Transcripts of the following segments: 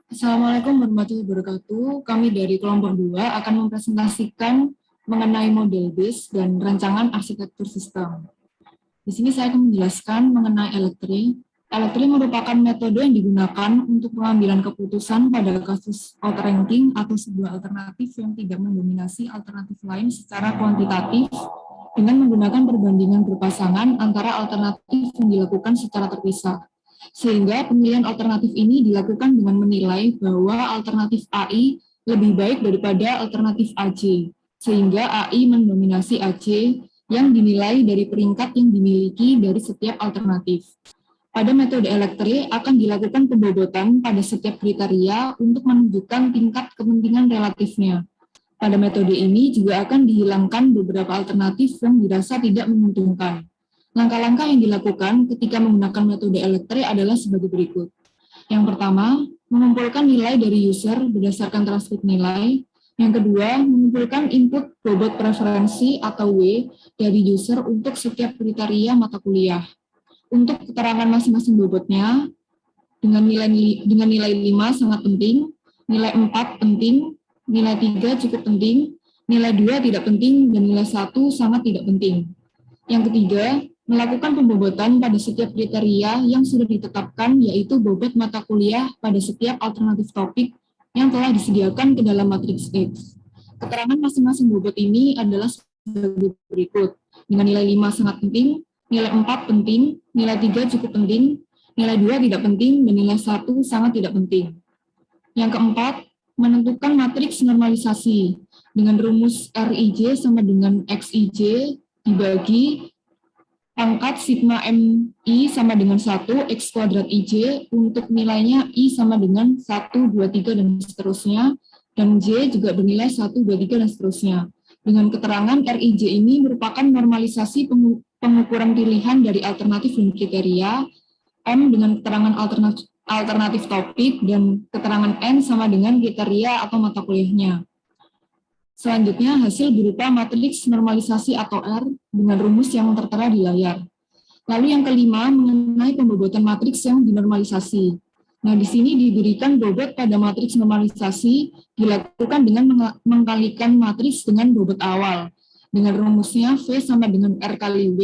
Assalamualaikum warahmatullahi wabarakatuh. Kami dari kelompok 2 akan mempresentasikan mengenai model base dan rancangan arsitektur sistem. Di sini saya akan menjelaskan mengenai elektri. Elektri merupakan metode yang digunakan untuk pengambilan keputusan pada kasus outranking atau sebuah alternatif yang tidak mendominasi alternatif lain secara kuantitatif dengan menggunakan perbandingan berpasangan antara alternatif yang dilakukan secara terpisah. Sehingga pemilihan alternatif ini dilakukan dengan menilai bahwa alternatif AI lebih baik daripada alternatif AC, sehingga AI mendominasi AC yang dinilai dari peringkat yang dimiliki dari setiap alternatif. Pada metode elektrik akan dilakukan pembobotan pada setiap kriteria untuk menunjukkan tingkat kepentingan relatifnya. Pada metode ini juga akan dihilangkan beberapa alternatif yang dirasa tidak menguntungkan. Langkah-langkah yang dilakukan ketika menggunakan metode elektrik adalah sebagai berikut. Yang pertama, mengumpulkan nilai dari user berdasarkan transkrip nilai. Yang kedua, mengumpulkan input bobot preferensi atau W dari user untuk setiap kriteria mata kuliah. Untuk keterangan masing-masing bobotnya, dengan nilai 5 sangat penting, nilai 4 penting, nilai 3 cukup penting, nilai 2 tidak penting, dan nilai 1 sangat tidak penting. Yang ketiga, melakukan pembobotan pada setiap kriteria yang sudah ditetapkan, yaitu bobot mata kuliah pada setiap alternatif topik yang telah disediakan ke dalam matriks X. Keterangan masing-masing bobot ini adalah sebagai berikut. Dengan nilai 5 sangat penting, nilai 4 penting, nilai 3 cukup penting, nilai 2 tidak penting, dan nilai 1 sangat tidak penting. Yang keempat, menentukan matriks normalisasi dengan rumus RIJ sama dengan XIJ dibagi pangkat sigma MI sama dengan 1, X kuadrat IJ, untuk nilainya I sama dengan 1, 2, 3, dan seterusnya, dan J juga bernilai 1, 2, 3, dan seterusnya. Dengan keterangan RIJ ini merupakan normalisasi pengukuran pilihan dari alternatif dan kriteria, M dengan keterangan alternatif topik, dan keterangan N sama dengan kriteria atau mata kuliahnya. Selanjutnya, hasil berupa matriks normalisasi atau R dengan rumus yang tertera di layar. Lalu yang kelima, mengenai pembobotan matriks yang dinormalisasi. Nah, di sini diberikan bobot pada matriks normalisasi dilakukan dengan mengkalikan matriks dengan bobot awal. Dengan rumusnya V sama dengan R kali W,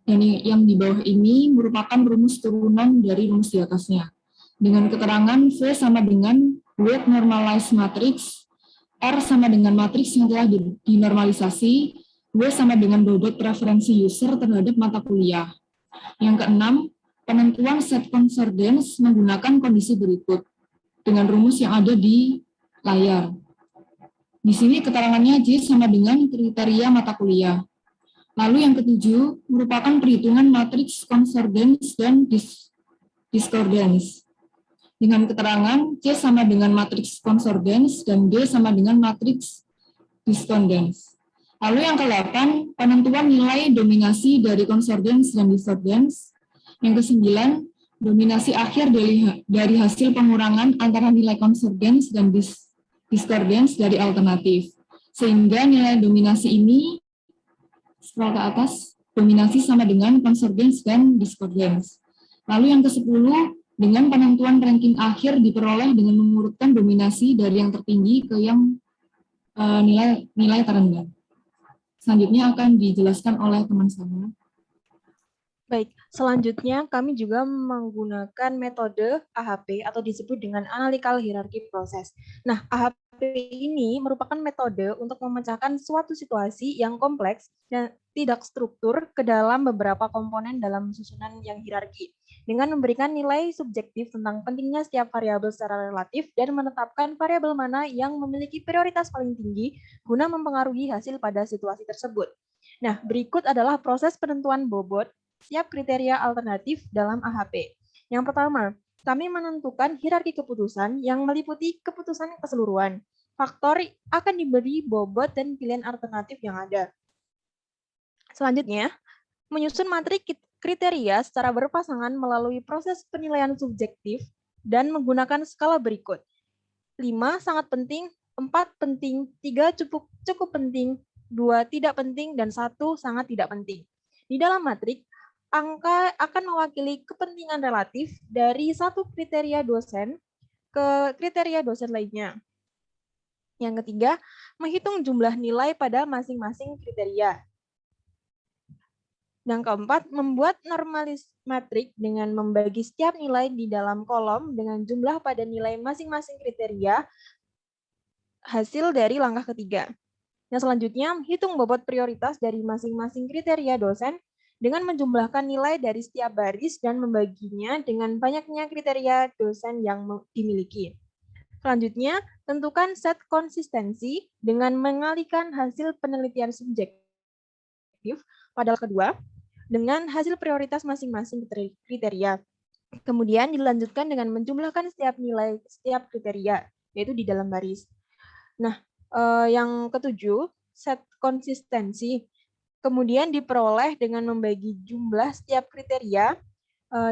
dan yang di bawah ini merupakan rumus turunan dari rumus di atasnya. Dengan keterangan V sama dengan weight normalized matrix, R sama dengan matriks yang telah dinormalisasi, W sama dengan bobot preferensi user terhadap mata kuliah. Yang keenam, penentuan set concordance menggunakan kondisi berikut dengan rumus yang ada di layar. Di sini keterangannya J sama dengan kriteria mata kuliah. Lalu yang ketujuh, merupakan perhitungan matriks concordance dan discordance. Dengan keterangan C sama dengan matriks concordance dan D sama dengan matriks discordance. Lalu yang ke-8, penentuan nilai dominasi dari concordance dan discordance. Yang ke-9, dominasi akhir dari hasil pengurangan antara nilai concordance dan discordance dari alternatif. Sehingga nilai dominasi ini, scroll ke atas, dominasi sama dengan concordance dan discordance. Lalu yang ke-10, dengan penentuan ranking akhir diperoleh dengan mengurutkan dominasi dari yang tertinggi ke yang nilai terendah. Selanjutnya akan dijelaskan oleh teman saya. Baik, selanjutnya kami juga menggunakan metode AHP atau disebut dengan Analytical Hierarchy Process. Nah, AHP ini merupakan metode untuk memecahkan suatu situasi yang kompleks dan tidak struktur ke dalam beberapa komponen dalam susunan yang hierarki, dengan memberikan nilai subjektif tentang pentingnya setiap variabel secara relatif dan menetapkan variabel mana yang memiliki prioritas paling tinggi guna mempengaruhi hasil pada situasi tersebut. Nah, berikut adalah proses penentuan bobot setiap kriteria alternatif dalam AHP. Yang pertama, kami menentukan hierarki keputusan yang meliputi keputusan keseluruhan. Faktor akan diberi bobot dan pilihan alternatif yang ada. Selanjutnya, menyusun matriks kriteria secara berpasangan melalui proses penilaian subjektif dan menggunakan skala berikut. 5 sangat penting, 4 penting, 3 cukup penting, 2 tidak penting, dan 1 sangat tidak penting. Di dalam matriks, angka akan mewakili kepentingan relatif dari satu kriteria dosen ke kriteria dosen lainnya. Yang ketiga, menghitung jumlah nilai pada masing-masing kriteria. Yang keempat, membuat normalis matrik dengan membagi setiap nilai di dalam kolom dengan jumlah pada nilai masing-masing kriteria, hasil dari langkah ketiga. Yang selanjutnya, hitung bobot prioritas dari masing-masing kriteria dosen dengan menjumlahkan nilai dari setiap baris dan membaginya dengan banyaknya kriteria dosen yang dimiliki. Selanjutnya, tentukan set konsistensi dengan mengalihkan hasil penelitian subjektif pada kedua dengan hasil prioritas masing-masing kriteria. Kemudian dilanjutkan dengan menjumlahkan setiap nilai setiap kriteria, yaitu di dalam baris. Nah, yang ketujuh, set konsistensi. Kemudian diperoleh dengan membagi jumlah setiap kriteria,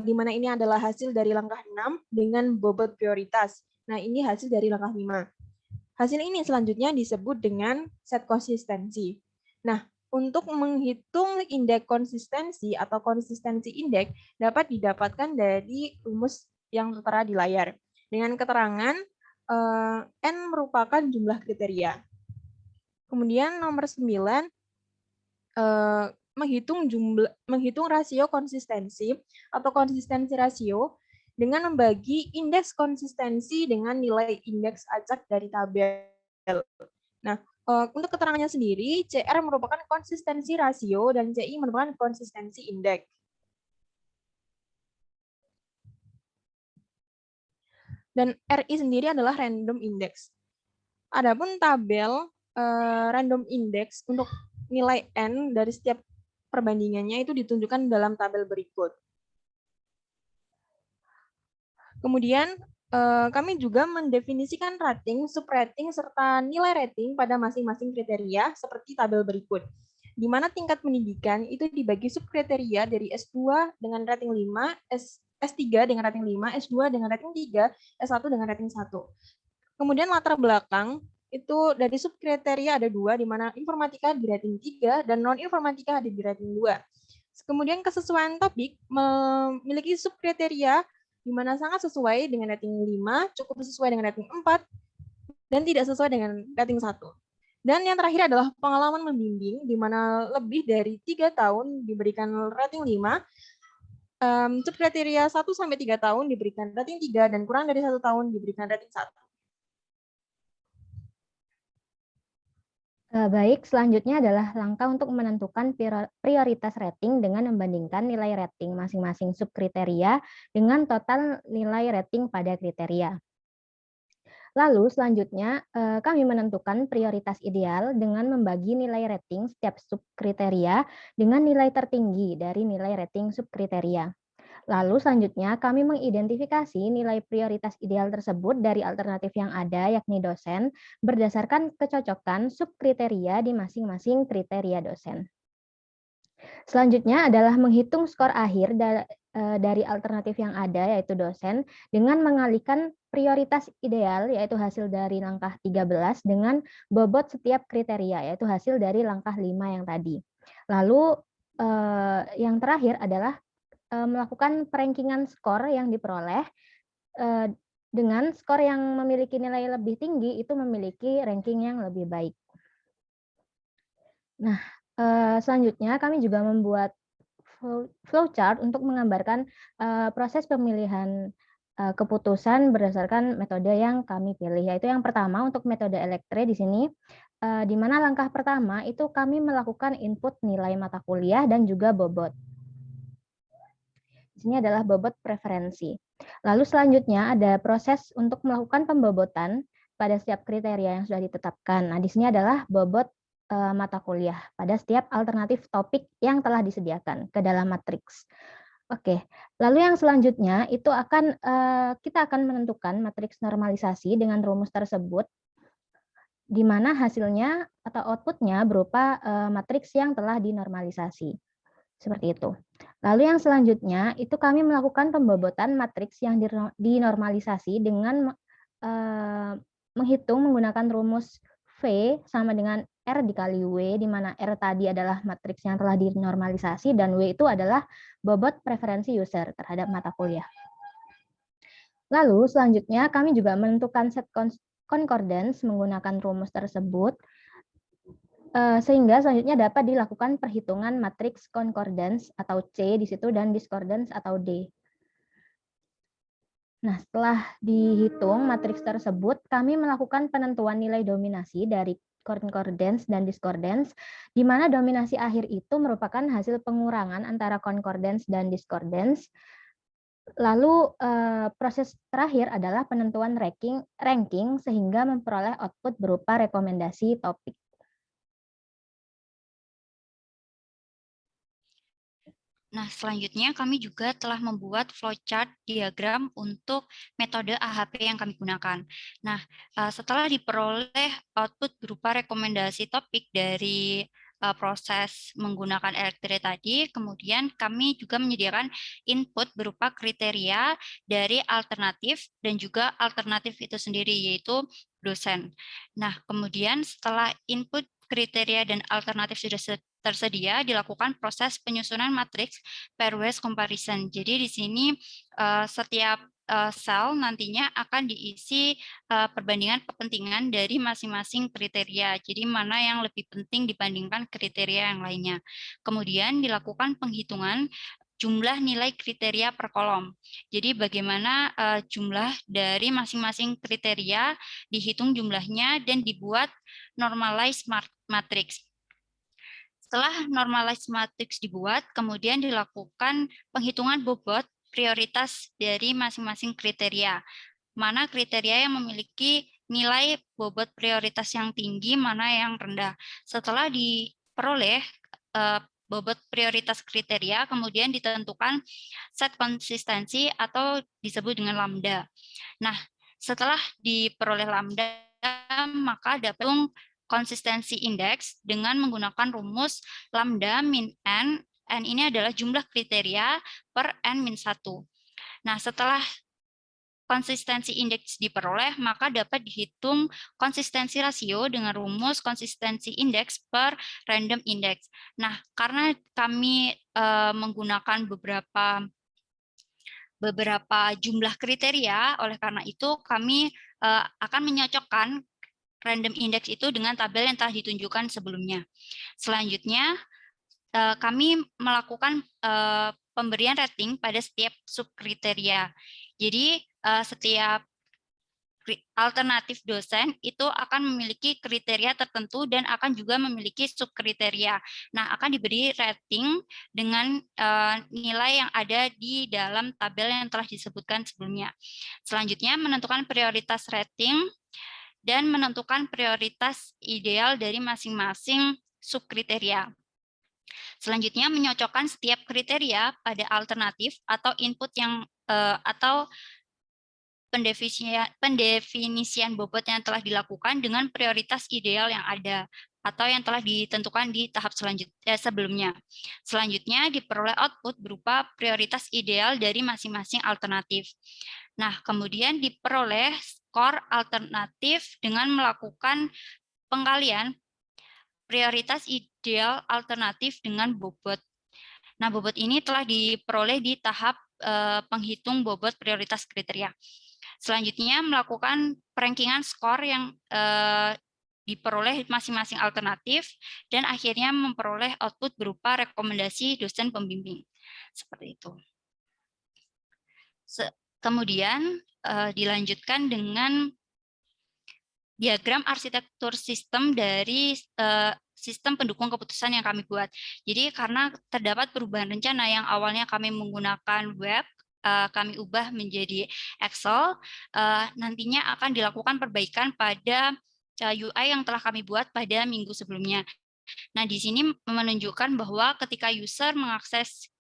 di mana ini adalah hasil dari langkah 6 dengan bobot prioritas. Nah, ini hasil dari langkah 5. Hasil ini selanjutnya disebut dengan set konsistensi. Nah, untuk menghitung indeks konsistensi atau konsistensi indeks dapat didapatkan dari rumus yang tertera di layar. Dengan keterangan N merupakan jumlah kriteria. Kemudian nomor 9, menghitung rasio konsistensi atau konsistensi rasio dengan membagi indeks konsistensi dengan nilai indeks acak dari tabel. Nah, untuk keterangannya sendiri, CR merupakan konsistensi rasio dan CI merupakan konsistensi indeks. Dan RI sendiri adalah random index. Adapun tabel random index untuk nilai N dari setiap perbandingannya itu ditunjukkan dalam tabel berikut. Kemudian kami juga mendefinisikan rating, subrating, serta nilai rating pada masing-masing kriteria seperti tabel berikut. Di mana tingkat pendidikan itu dibagi subkriteria dari S2 dengan rating 5, S3 dengan rating 5, S2 dengan rating 3, S1 dengan rating 1. Kemudian latar belakang itu dari subkriteria ada 2, di mana informatika di rating 3 dan non-informatika ada di rating 2. Kemudian kesesuaian topik memiliki subkriteria di mana sangat sesuai dengan rating 5, cukup sesuai dengan rating 4, dan tidak sesuai dengan rating 1. Dan yang terakhir adalah pengalaman membimbing, di mana lebih dari 3 tahun diberikan rating 5, subkriteria 1-3 tahun diberikan rating 3, dan kurang dari 1 tahun diberikan rating 1. Baik, selanjutnya adalah langkah untuk menentukan prioritas rating dengan membandingkan nilai rating masing-masing subkriteria dengan total nilai rating pada kriteria. Lalu selanjutnya kami menentukan prioritas ideal dengan membagi nilai rating setiap subkriteria dengan nilai tertinggi dari nilai rating subkriteria. Lalu selanjutnya kami mengidentifikasi nilai prioritas ideal tersebut dari alternatif yang ada, yakni dosen, berdasarkan kecocokan subkriteria di masing-masing kriteria dosen. Selanjutnya adalah menghitung skor akhir dari alternatif yang ada, yaitu dosen, dengan mengalihkan prioritas ideal, yaitu hasil dari langkah 13, dengan bobot setiap kriteria, yaitu hasil dari langkah 5 yang tadi. Lalu yang terakhir adalah melakukan perankingan skor yang diperoleh dengan skor yang memiliki nilai lebih tinggi itu memiliki ranking yang lebih baik. Nah, selanjutnya kami juga membuat flowchart untuk menggambarkan proses pemilihan keputusan berdasarkan metode yang kami pilih, yaitu yang pertama untuk metode elektre di sini, di mana langkah pertama itu kami melakukan input nilai mata kuliah dan juga bobot. Ini adalah bobot preferensi. Lalu selanjutnya ada proses untuk melakukan pembobotan pada setiap kriteria yang sudah ditetapkan. Nah, di sini adalah bobot mata kuliah pada setiap alternatif topik yang telah disediakan ke dalam matriks. Oke, lalu yang selanjutnya itu kita akan menentukan matriks normalisasi dengan rumus tersebut, di mana hasilnya atau outputnya berupa matriks yang telah dinormalisasi. Seperti itu. Lalu yang selanjutnya itu kami melakukan pembobotan matriks yang dinormalisasi dengan menghitung menggunakan rumus V sama dengan R dikali W, di mana R tadi adalah matriks yang telah dinormalisasi dan W itu adalah bobot preferensi user terhadap mata kuliah. Lalu selanjutnya kami juga menentukan set concordance menggunakan rumus tersebut, sehingga selanjutnya dapat dilakukan perhitungan matriks concordance atau C di situ dan discordance atau D. Nah, setelah dihitung matriks tersebut, kami melakukan penentuan nilai dominasi dari concordance dan discordance, di mana dominasi akhir itu merupakan hasil pengurangan antara concordance dan discordance. Lalu proses terakhir adalah penentuan ranking sehingga memperoleh output berupa rekomendasi topik. Nah, selanjutnya kami juga telah membuat flowchart diagram untuk metode AHP yang kami gunakan. Nah, setelah diperoleh output berupa rekomendasi topik dari proses menggunakan elektrik tadi, kemudian kami juga menyediakan input berupa kriteria dari alternatif dan juga alternatif itu sendiri, yaitu dosen. Nah, kemudian setelah input kriteria dan alternatif sudah tersedia, dilakukan proses penyusunan matriks pairwise comparison. Jadi di sini setiap sel nantinya akan diisi perbandingan kepentingan dari masing-masing kriteria. Jadi mana yang lebih penting dibandingkan kriteria yang lainnya. Kemudian dilakukan penghitungan jumlah nilai kriteria per kolom. Jadi bagaimana jumlah dari masing-masing kriteria, dihitung jumlahnya dan dibuat normalized matrix. Setelah normalized matrix dibuat, kemudian dilakukan penghitungan bobot prioritas dari masing-masing kriteria. Mana kriteria yang memiliki nilai bobot prioritas yang tinggi, mana yang rendah. Setelah diperoleh bobot prioritas kriteria, kemudian ditentukan set konsistensi atau disebut dengan lambda. Nah, setelah diperoleh lambda, maka dapat konsistensi indeks dengan menggunakan rumus lambda min n. N ini adalah jumlah kriteria per n min 1. Nah, setelah konsistensi indeks diperoleh, maka dapat dihitung konsistensi rasio dengan rumus konsistensi indeks per random index. Nah, karena kami menggunakan beberapa jumlah kriteria, oleh karena itu kami akan menyocokkan random index itu dengan tabel yang telah ditunjukkan sebelumnya. Selanjutnya, kami melakukan pemberian rating pada setiap subkriteria. Jadi, setiap alternatif dosen itu akan memiliki kriteria tertentu dan akan juga memiliki subkriteria. Nah, akan diberi rating dengan nilai yang ada di dalam tabel yang telah disebutkan sebelumnya. Selanjutnya, menentukan prioritas rating dan menentukan prioritas ideal dari masing-masing subkriteria. Selanjutnya, menyocokkan setiap kriteria pada alternatif atau input yang atau pendefinisian bobot yang telah dilakukan dengan prioritas ideal yang ada atau yang telah ditentukan di tahap sebelumnya. Selanjutnya, diperoleh output berupa prioritas ideal dari masing-masing alternatif. Nah, kemudian diperoleh skor alternatif dengan melakukan pengkalian prioritas ideal alternatif dengan bobot. Nah, bobot ini telah diperoleh di tahap penghitung bobot prioritas kriteria. Selanjutnya, melakukan perankingan skor yang diperoleh masing-masing alternatif, dan akhirnya memperoleh output berupa rekomendasi dosen pembimbing. Seperti itu. Kemudian dilanjutkan dengan diagram arsitektur sistem dari sistem pendukung keputusan yang kami buat. Jadi karena terdapat perubahan rencana yang awalnya kami menggunakan web, kami ubah menjadi Excel, nantinya akan dilakukan perbaikan pada UI yang telah kami buat pada minggu sebelumnya. Nah, di sini menunjukkan bahwa ketika user mengakses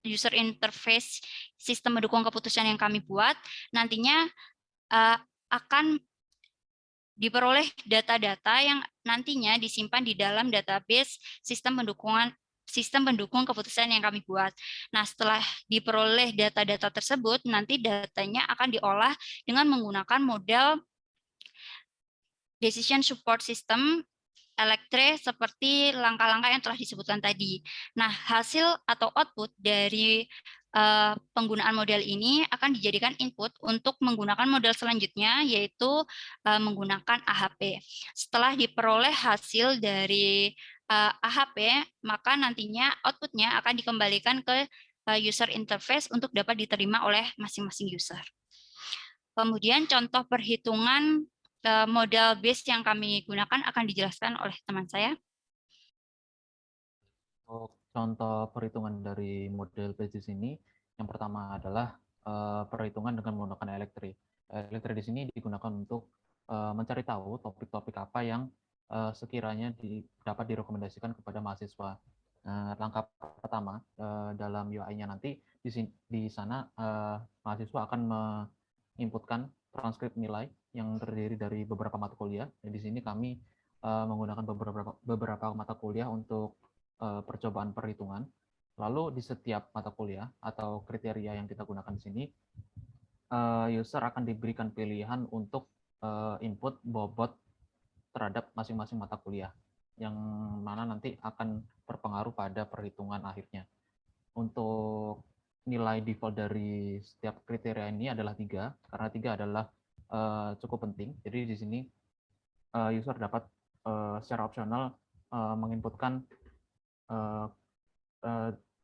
user interface sistem pendukung keputusan yang kami buat, nantinya akan diperoleh data-data yang nantinya disimpan di dalam database sistem pendukung keputusan yang kami buat. Nah, setelah diperoleh data-data tersebut, nanti datanya akan diolah dengan menggunakan model decision support system elektrik seperti langkah-langkah yang telah disebutkan tadi. Nah, hasil atau output dari penggunaan model ini akan dijadikan input untuk menggunakan model selanjutnya, yaitu menggunakan AHP. Setelah diperoleh hasil dari AHP, maka nantinya outputnya akan dikembalikan ke user interface untuk dapat diterima oleh masing-masing user. Kemudian contoh perhitungan model base yang kami gunakan akan dijelaskan oleh teman saya. Contoh perhitungan dari model basis ini, yang pertama adalah perhitungan dengan menggunakan elektri. Elektri di sini digunakan untuk mencari tahu topik-topik apa yang sekiranya dapat direkomendasikan kepada mahasiswa. Langkah pertama dalam UI-nya nanti di sana mahasiswa akan menginputkan transkrip nilai yang terdiri dari beberapa mata kuliah. Dan di sini kami menggunakan beberapa mata kuliah untuk percobaan perhitungan. Lalu di setiap mata kuliah atau kriteria yang kita gunakan di sini, user akan diberikan pilihan untuk input bobot terhadap masing-masing mata kuliah, yang mana nanti akan berpengaruh pada perhitungan akhirnya. Untuk nilai default dari setiap kriteria ini adalah 3, karena 3 adalah cukup penting. Jadi di sini user dapat secara opsional menginputkan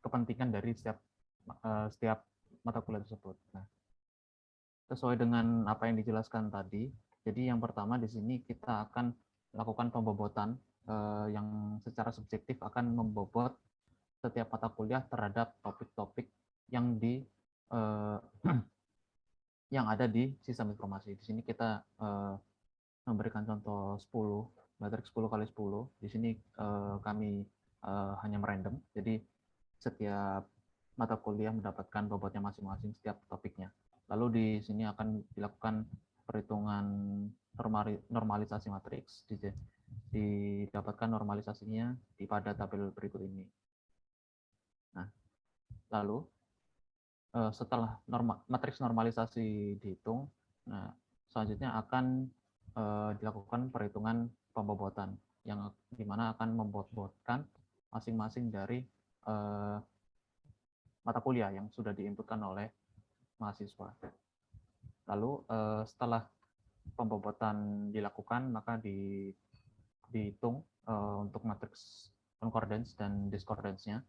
kepentingan dari setiap mata kuliah tersebut. Nah, sesuai dengan apa yang dijelaskan tadi, jadi yang pertama di sini kita akan melakukan pembobotan yang secara subjektif akan membobot setiap mata kuliah terhadap topik-topik yang yang ada di sistem informasi. Di sini kita memberikan contoh 10, matriks 10 kali 10. Di sini kami hanya merandom, jadi setiap mata kuliah mendapatkan bobotnya masing-masing setiap topiknya. Lalu di sini akan dilakukan perhitungan normalisasi matriks, didapatkan normalisasinya pada tabel berikut ini. Nah, lalu setelah matriks normalisasi dihitung, nah selanjutnya akan dilakukan perhitungan pembobotan, yang dimana akan membobotkan masing-masing dari mata kuliah yang sudah diinputkan oleh mahasiswa. Lalu setelah pembobotan dilakukan, maka dihitung untuk matriks concordance dan discordance-nya.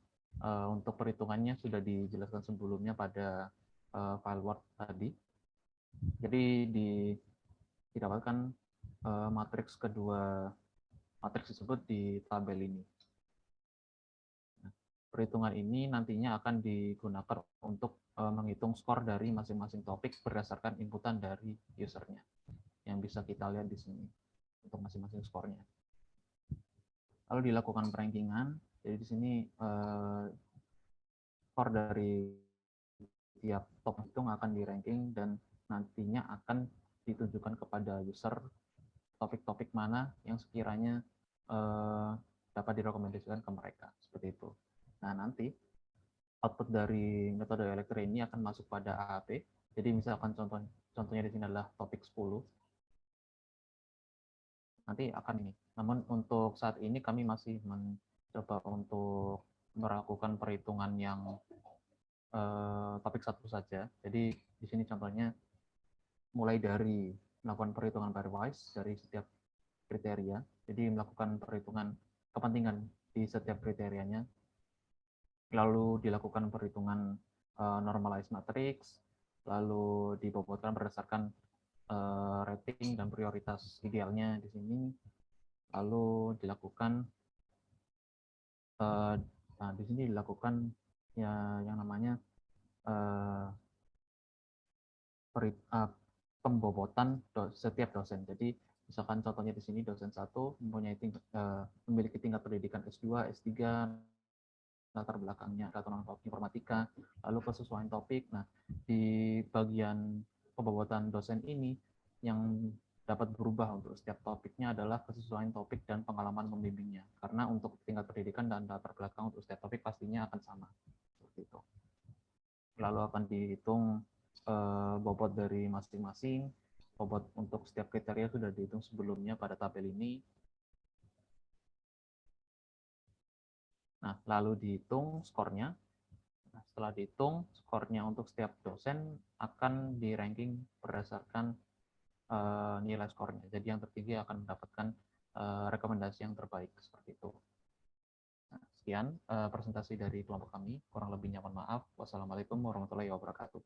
Untuk perhitungannya sudah dijelaskan sebelumnya pada file Word tadi. Jadi didapatkan matriks kedua matriks tersebut di tabel ini. Perhitungan ini nantinya akan digunakan untuk menghitung skor dari masing-masing topik berdasarkan inputan dari usernya, yang bisa kita lihat di sini untuk masing-masing skornya. Lalu dilakukan perankingan. Jadi di sini skor dari tiap topik itu akan di-ranking dan nantinya akan ditunjukkan kepada user topik-topik mana yang sekiranya dapat direkomendasikan ke mereka, seperti itu. Nah, nanti output dari metode elektri ini akan masuk pada AHP. Jadi misalkan contohnya di sini adalah topik 10. Nanti akan ini. Namun untuk saat ini kami masih mencoba untuk melakukan perhitungan yang topik 1 saja. Jadi di sini contohnya mulai dari melakukan perhitungan pairwise dari setiap kriteria. Jadi melakukan perhitungan kepentingan di setiap kriterianya. Lalu dilakukan perhitungan normalized matrix, lalu dibobotkan berdasarkan rating dan prioritas idealnya di sini, lalu dilakukan nah di sini dilakukan ya yang namanya pembobotan setiap dosen. Jadi misalkan contohnya di sini dosen 1 memiliki tingkat pendidikan S2, S3, latar belakangnya atau informatika, lalu kesesuaian topik. Nah, di bagian pembobotan dosen ini yang dapat berubah untuk setiap topiknya adalah kesesuaian topik dan pengalaman membimbingnya. Karena untuk tingkat pendidikan dan latar belakang untuk setiap topik pastinya akan sama. Seperti itu. Lalu akan dihitung bobot dari masing-masing. Bobot untuk setiap kriteria sudah dihitung sebelumnya pada tabel ini. Nah, lalu dihitung skornya. Nah, setelah dihitung, skornya untuk setiap dosen akan di ranking berdasarkan nilai skornya. Jadi yang tertinggi akan mendapatkan rekomendasi yang terbaik, seperti itu. Nah, sekian presentasi dari kelompok kami. Kurang lebihnya mohon maaf. Wassalamualaikum warahmatullahi wabarakatuh.